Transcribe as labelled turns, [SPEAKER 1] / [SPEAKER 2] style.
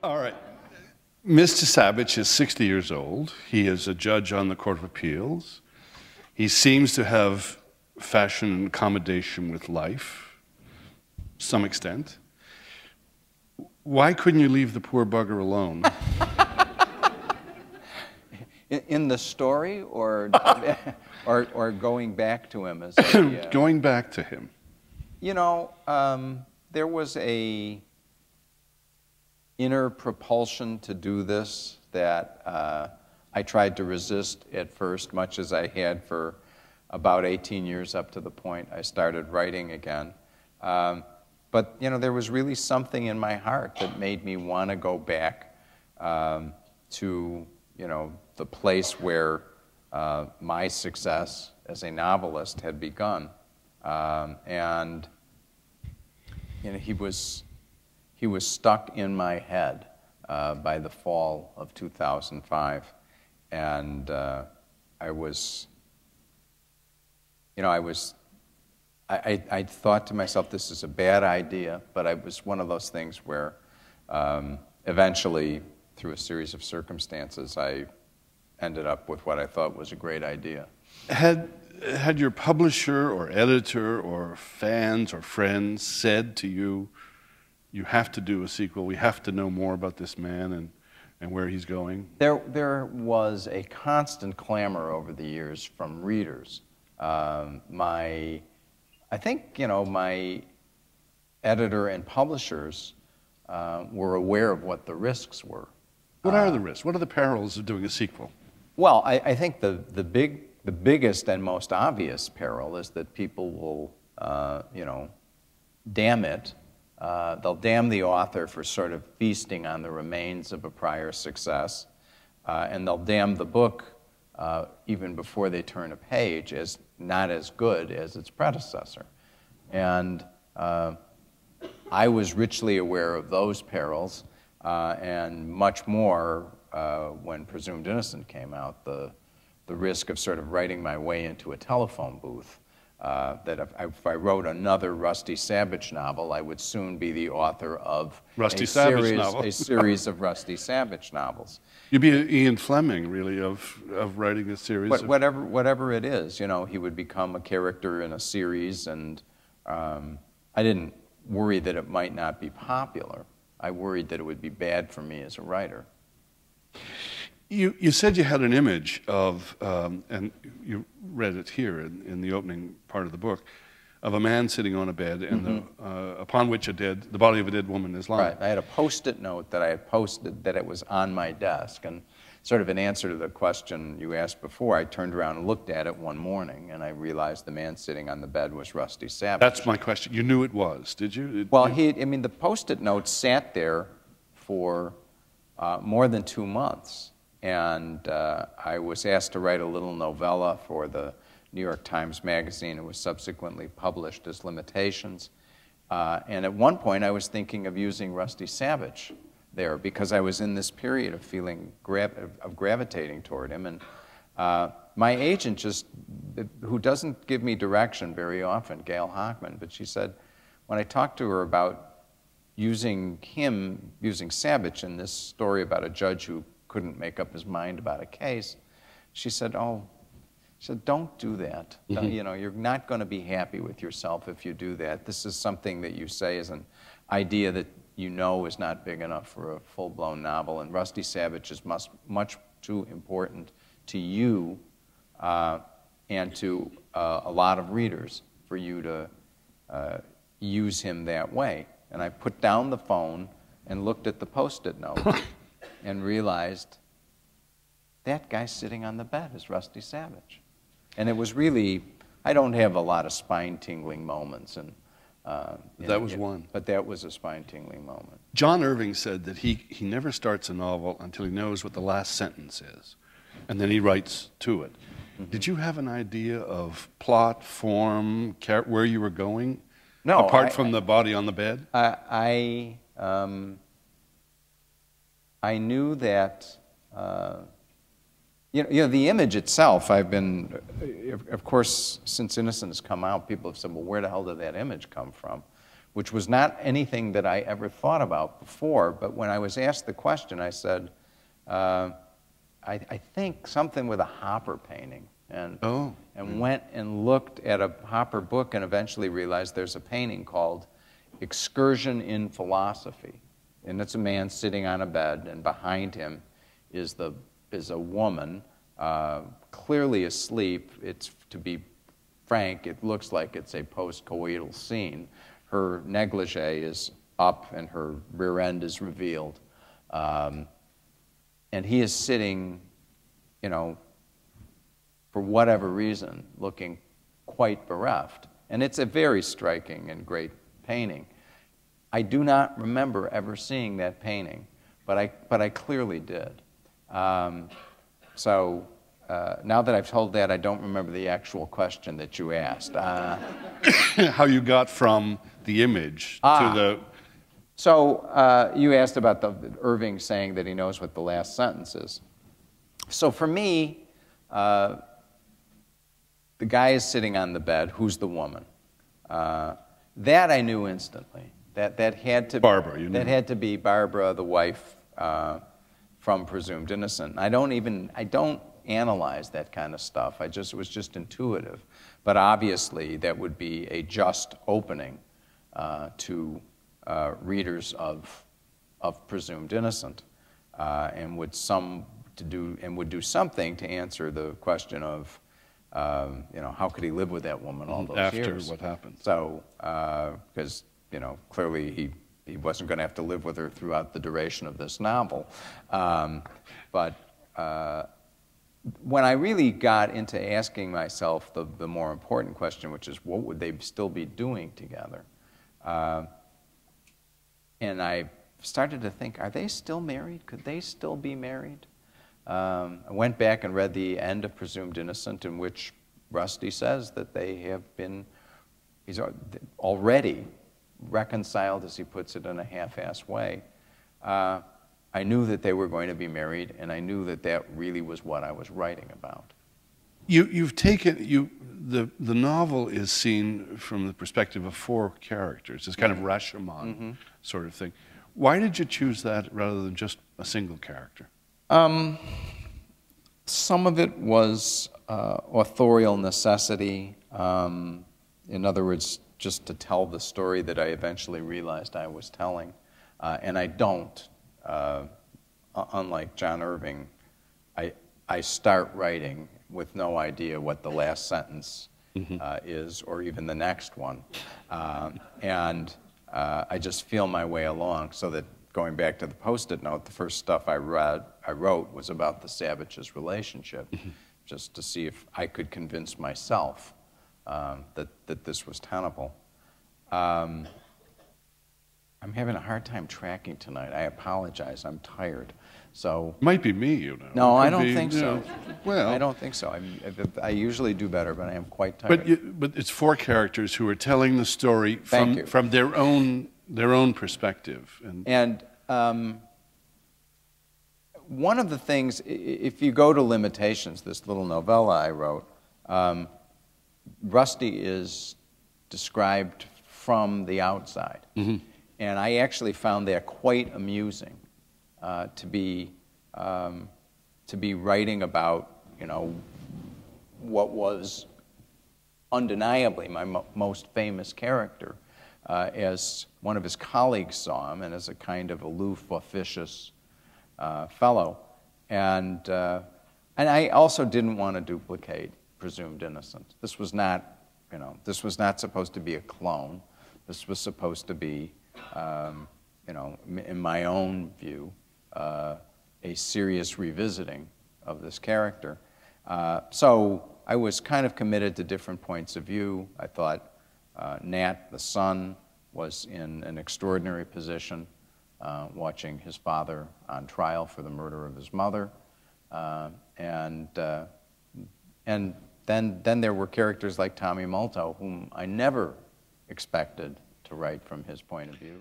[SPEAKER 1] All right. Mr. Savage is 60 years old. He is a judge on the Court of Appeals. He seems to have fashion and accommodation with life, to some extent. Why couldn't you leave the poor bugger alone?
[SPEAKER 2] In the story, or going back to him as a,
[SPEAKER 1] Going back to him.
[SPEAKER 2] You know, there was a inner propulsion to do this that I tried to resist at first, much as I had for about 18 years up to the point I started writing again. But, you know, there was really something in my heart that made me want to go back to, you know, the place where my success as a novelist had begun. And, you know, he was stuck in my head by the fall of 2005. And I was, you know, I thought to myself, this is a bad idea, but it was one of those things where eventually, through a series of circumstances, I ended up with what I thought was a great idea.
[SPEAKER 1] Had your publisher or editor or fans or friends said to you, you have to do a sequel, we have to know more about this man and where he's going?
[SPEAKER 2] There was a constant clamor over the years from readers. I think, you know, my editor and publishers were aware of what the risks were.
[SPEAKER 1] What are the risks? What are the perils of doing a sequel?
[SPEAKER 2] Well, I think the biggest and most obvious peril is that people will, you know, damn it. They'll damn the author for sort of feasting on the remains of a prior success, and they'll damn the book even before they turn a page as not as good as its predecessor. And I was richly aware of those perils, and much more when Presumed Innocent came out, the risk of sort of writing my way into a telephone booth. That if I wrote another Rusty Savage novel, I would soon be the author of a series of Rusty Savage novels.
[SPEAKER 1] You'd be Ian Fleming, really, of writing a series.
[SPEAKER 2] Whatever it is, you know, he would become a character in a series, and I didn't worry that it might not be popular. I worried that it would be bad for me as a writer.
[SPEAKER 1] You said you had an image of, and you read it here in the opening part of the book, of a man sitting on a bed, and upon which the body of a dead woman is lying.
[SPEAKER 2] Right. I had a Post-it note that I had posted that it was on my desk, and sort of in answer to the question you asked before, I turned around and looked at it one morning, and I realized the man sitting on the bed was Rusty Savage.
[SPEAKER 1] That's my question. You knew it was, did you?
[SPEAKER 2] Well, I mean, the Post-it note sat there for more than 2 months. And I was asked to write a little novella for the New York Times Magazine. It was subsequently published as Limitations. And at one point, I was thinking of using Rusty Savage there because I was in this period of feeling gravitating toward him. And my agent who doesn't give me direction very often, Gail Hockman, but she said, when I talked to her about using Savage in this story about a judge who couldn't make up his mind about a case, she said, don't do that.
[SPEAKER 1] Mm-hmm.
[SPEAKER 2] You know, you're not going to be happy with yourself if you do that. This is something that you say is an idea that you know is not big enough for a full-blown novel, and Rusty Savage is much too important to you and to a lot of readers for you to use him that way. And I put down the phone and looked at the Post-it note and realized that guy sitting on the bed is Rusty Savage. And it was really, I don't have a lot of spine-tingling moments. And
[SPEAKER 1] that was one.
[SPEAKER 2] But that was a spine-tingling moment.
[SPEAKER 1] John Irving said that he never starts a novel until he knows what the last sentence is, and then he writes to it. Mm-hmm. Did you have an idea of plot, form, where you were going?
[SPEAKER 2] No.
[SPEAKER 1] Apart from the body on the bed?
[SPEAKER 2] I knew that, you know, the image itself, I've been, of course, since Innocent has come out, people have said, well, where the hell did that image come from? which was not anything that I ever thought about before. But when I was asked the question, I said, I think something with a Hopper painting. And went and looked at a Hopper book and eventually realized there's a painting called Excursion in Philosophy. And it's a man sitting on a bed, and behind him is a woman, clearly asleep. It's, to be frank, it looks like it's a post-coital scene. Her negligee is up and her rear end is revealed. And he is sitting, you know, for whatever reason, looking quite bereft. And it's a very striking and great painting. I do not remember ever seeing that painting, but I clearly did. So now that I've told that, I don't remember the actual question that you asked.
[SPEAKER 1] How you got from the image to the...
[SPEAKER 2] So you asked about Irving saying that he knows what the last sentence is. So for me, the guy is sitting on the bed. Who's the woman? That I knew instantly. That had to
[SPEAKER 1] Barbara. You knew.
[SPEAKER 2] That had to be Barbara, the wife from Presumed Innocent. I don't analyze that kind of stuff. It was just intuitive. But obviously, that would be a just opening to readers of Presumed Innocent, and would do something to answer the question of, you know, how could he live with that woman all those years?
[SPEAKER 1] After what happened.
[SPEAKER 2] So, because, you know, clearly he wasn't going to have to live with her throughout the duration of this novel. But when I really got into asking myself the more important question, which is what would they still be doing together? And I started to think, are they still married? Could they still be married? I went back and read the end of Presumed Innocent, in which Rusty says that they have been, he's already reconciled, as he puts it in a half-assed way. I knew that they were going to be married, and I knew that that really was what I was writing about.
[SPEAKER 1] You've taken, the novel is seen from the perspective of 4 characters. It's kind of Rashomon sort of thing. Why did you choose that rather than just a single character?
[SPEAKER 2] Some of it was authorial necessity. In other words, just to tell the story that I eventually realized I was telling. And I don't, unlike John Irving, I start writing with no idea what the last sentence is, or even the next one. And I just feel my way along, so that, going back to the Post-it note, the first stuff I wrote was about the Savages' relationship, just to see if I could convince myself that this was tenable. I'm having a hard time tracking tonight. I apologize. I'm tired. So
[SPEAKER 1] might be me, you know.
[SPEAKER 2] No, I don't think so.
[SPEAKER 1] Well,
[SPEAKER 2] I don't think so. I usually do better, but I am quite tired.
[SPEAKER 1] But it's 4 characters who are telling the story from their own perspective.
[SPEAKER 2] And one of the things, if you go to Limitations, this little novella I wrote, Rusty is described from the outside. And I actually found that quite amusing, to be writing about, you know, what was undeniably my most famous character, as one of his colleagues saw him, and as a kind of aloof, officious fellow. And I also didn't want to duplicate Presumed Innocent. This was not, you know, this was not supposed to be a clone. This was supposed to be, you know, in my own view, a serious revisiting of this character. So I was kind of committed to different points of view. I thought Nat, the son, was in an extraordinary position, watching his father on trial for the murder of his mother. And then there were characters like Tommy Molto, whom I never expected to write from his point of view.